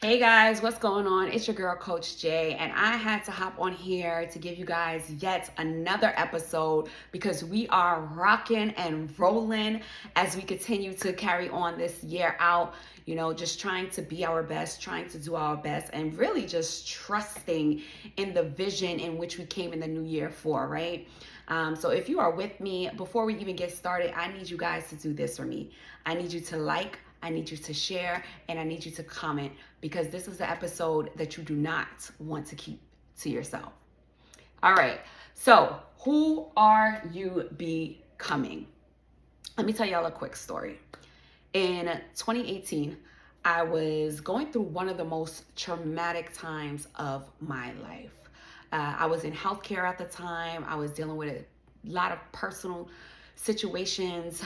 Hey guys, what's going on? It's your girl, Coach Jay, and I had to hop on here to give you guys yet another episode because we are rocking and rolling as we continue to carry on this year out. Just trying to be our best, trying to do our best, and really just trusting in the vision in which we came in the new year for, right? So if you are with me, before we even get started, I need you guys to do this for me. I need you to like, I need you to share, and I need you to comment because this is the episode that you do not want to keep to yourself. All right, so who are you becoming? Let me tell y'all a quick story. In 2018, I was going through one of the most traumatic times of my life. I was in healthcare at the time. I was dealing with a lot of personal situations.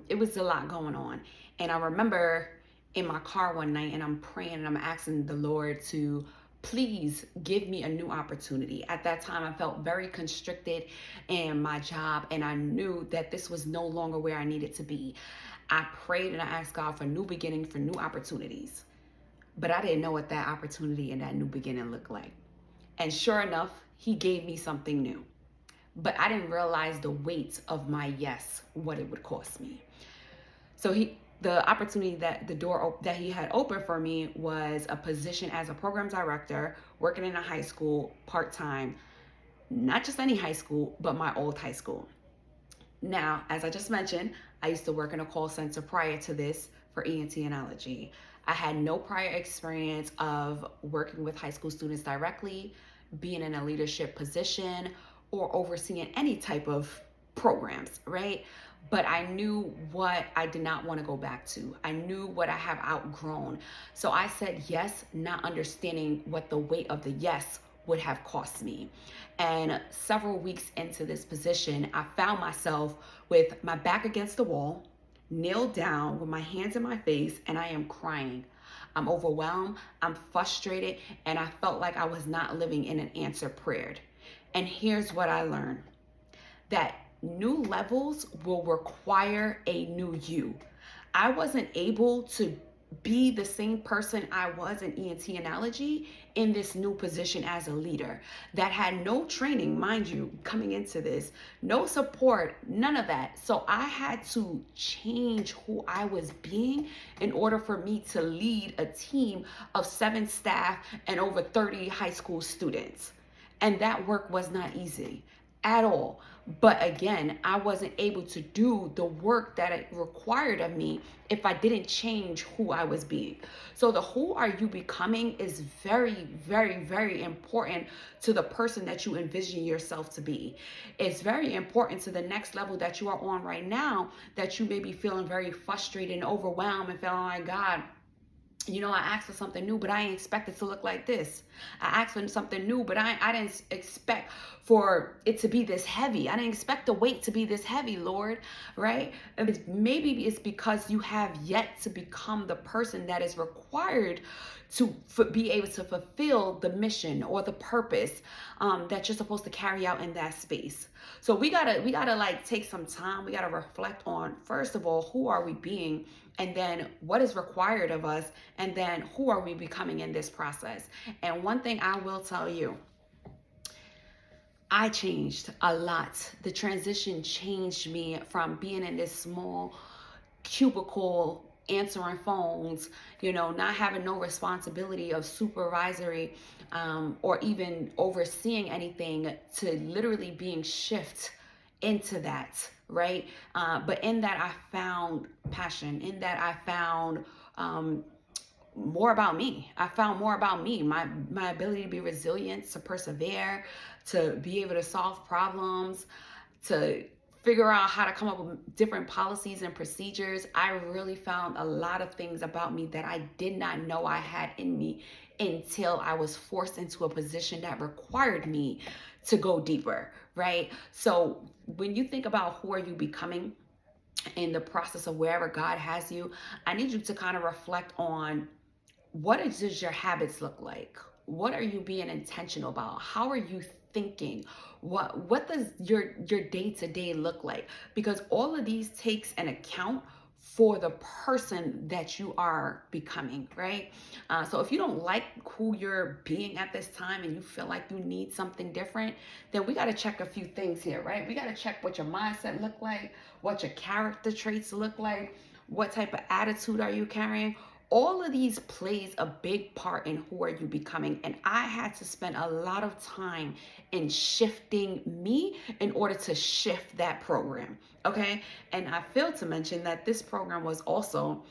It was a lot going on. And I remember in my car one night and I'm praying and I'm asking the Lord to please give me a new opportunity. At that time, I felt very constricted in my job and I knew that this was no longer where I needed to be. I prayed and I asked God for new beginning, for new opportunities. But I didn't know what that opportunity and that new beginning looked like. And sure enough, He gave me something new. But I didn't realize the weight of my yes, what it would cost me. So the opportunity that the door that he had opened for me was a position as a program director, working in a high school part-time, not just any high school, but my old high school. Now, as I just mentioned, I used to work in a call center prior to this for ENT and allergy. I had no prior experience of working with high school students directly, being in a leadership position, or overseeing any type of programs, right? But I knew what I did not want to go back to. I knew what I have outgrown. So I said yes, not understanding what the weight of the yes would have cost me. And several weeks into this position, I found myself with my back against the wall, kneeled down with my hands in my face, and I am crying. I'm overwhelmed, I'm frustrated, and I felt like I was not living in an answered prayer. And here's what I learned, that new levels will require a new you. I wasn't able to be the same person I was in ENT analogy in this new position as a leader that had no training, mind you, coming into this, no support, none of that. So I had to change who I was being in order for me to lead a team of 7 staff and over 30 high school students. And that work was not easy at all. But again, I wasn't able to do the work that it required of me if I didn't change who I was being. So the who are you becoming is very, very, very important to the person that you envision yourself to be. It's very important to the next level that you are on right now, that you may be feeling very frustrated and overwhelmed and feeling like, God, I asked for something new, but I didn't expect it to look like this. I asked for something new, but I didn't expect for it to be this heavy. I didn't expect the weight to be this heavy, Lord, right? Maybe it's because you have yet to become the person that is required to be able to fulfill the mission or the purpose that you're supposed to carry out in that space. So we gotta like take some time. We gotta reflect on, first of all, who are we being, and then what is required of us, and then who are we becoming in this process. And one thing I will tell you, I changed a lot. The transition changed me from being in this small cubicle answering phones, not having no responsibility of supervisory or even overseeing anything, to literally being shifted into that, right? But in that I found passion. In that I found more about me. I found more about me, my ability to be resilient, to persevere, to be able to solve problems, to figure out how to come up with different policies and procedures. I really found a lot of things about me that I did not know I had in me until I was forced into a position that required me to go deeper, right? So when you think about who are you becoming in the process of wherever God has you, I need you to kind of reflect on, what does your habits look like? What are you being intentional about? How are you thinking? What does your day-to-day look like? Because all of these takes an account for the person that you are becoming, right? So if you don't like who you're being at this time and you feel like you need something different, then we got to check a few things here, right? We got to check what your mindset look like, what your character traits look like, what type of attitude are you carrying. All of these plays a big part in who are you becoming. And I had to spend a lot of time in shifting me in order to shift that program. Okay. And I failed to mention that this program was also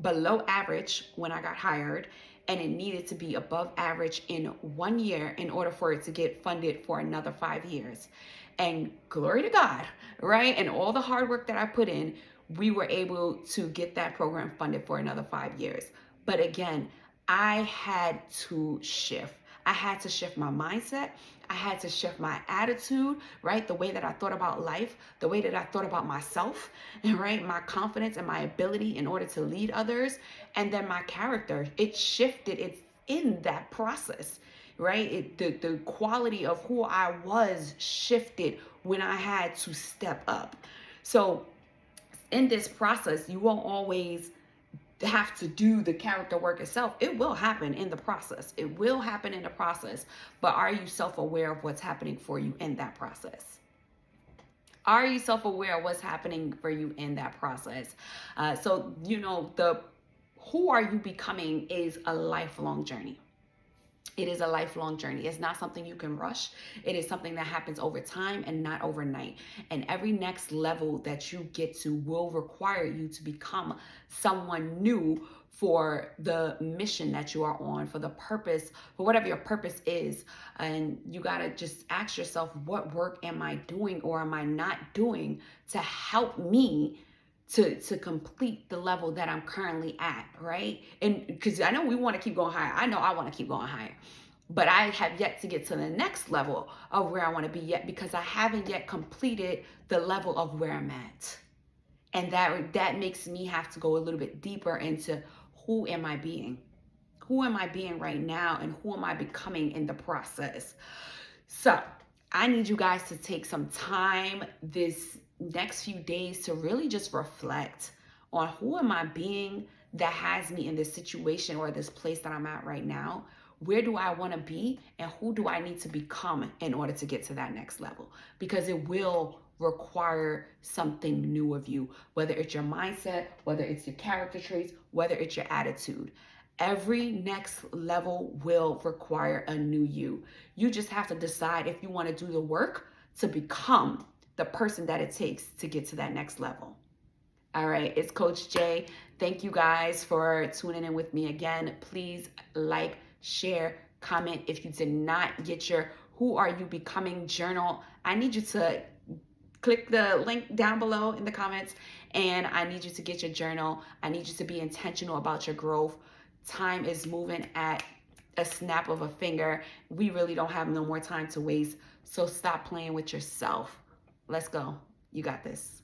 below average when I got hired, and it needed to be above average in 1 year in order for it to get funded for another 5 years. And glory to God, right? And all the hard work that I put in, we were able to get that program funded for another 5 years. But again, I had to shift. I had to shift my mindset. I had to shift my attitude, right? The way that I thought about life, the way that I thought about myself, right? My confidence and my ability in order to lead others. And then my character, it shifted. It's in that process, right? The quality of who I was shifted when I had to step up. So in this process, you won't always have to do the character work itself. It will happen in the process. It will happen in the process. But are you self-aware of what's happening for you in that process? Are you self-aware of what's happening for you in that process? So, the who are you becoming is a lifelong journey. It is a lifelong journey. It's not something you can rush. It is something that happens over time and not overnight. And every next level that you get to will require you to become someone new for the mission that you are on, for the purpose, for whatever your purpose is. And you got to just ask yourself, what work am I doing or am I not doing to help me to complete the level that I'm currently at, right? And because I know we want to keep going higher. I know I want to keep going higher. But I have yet to get to the next level of where I want to be yet, because I haven't yet completed the level of where I'm at. And that makes me have to go a little bit deeper into who am I being? Who am I being right now, and who am I becoming in the process? So I need you guys to take some time this next few days to really just reflect on who am I being that has me in this situation or this place that I'm at right now. Where do I want to be, and who do I need to become in order to get to that next level? Because it will require something new of you, whether it's your mindset, whether it's your character traits, whether it's your attitude. Every next level will require a new you. You just have to decide if you want to do the work to become the person that it takes to get to that next level. All right, it's Coach Jay. Thank you guys for tuning in with me again. Please like, share, comment. If you did not get your Who Are You Becoming journal, I need you to click the link down below in the comments, and I need you to get your journal. I need you to be intentional about your growth. Time is moving at a snap of a finger. We really don't have no more time to waste. So stop playing with yourself. Let's go. You got this.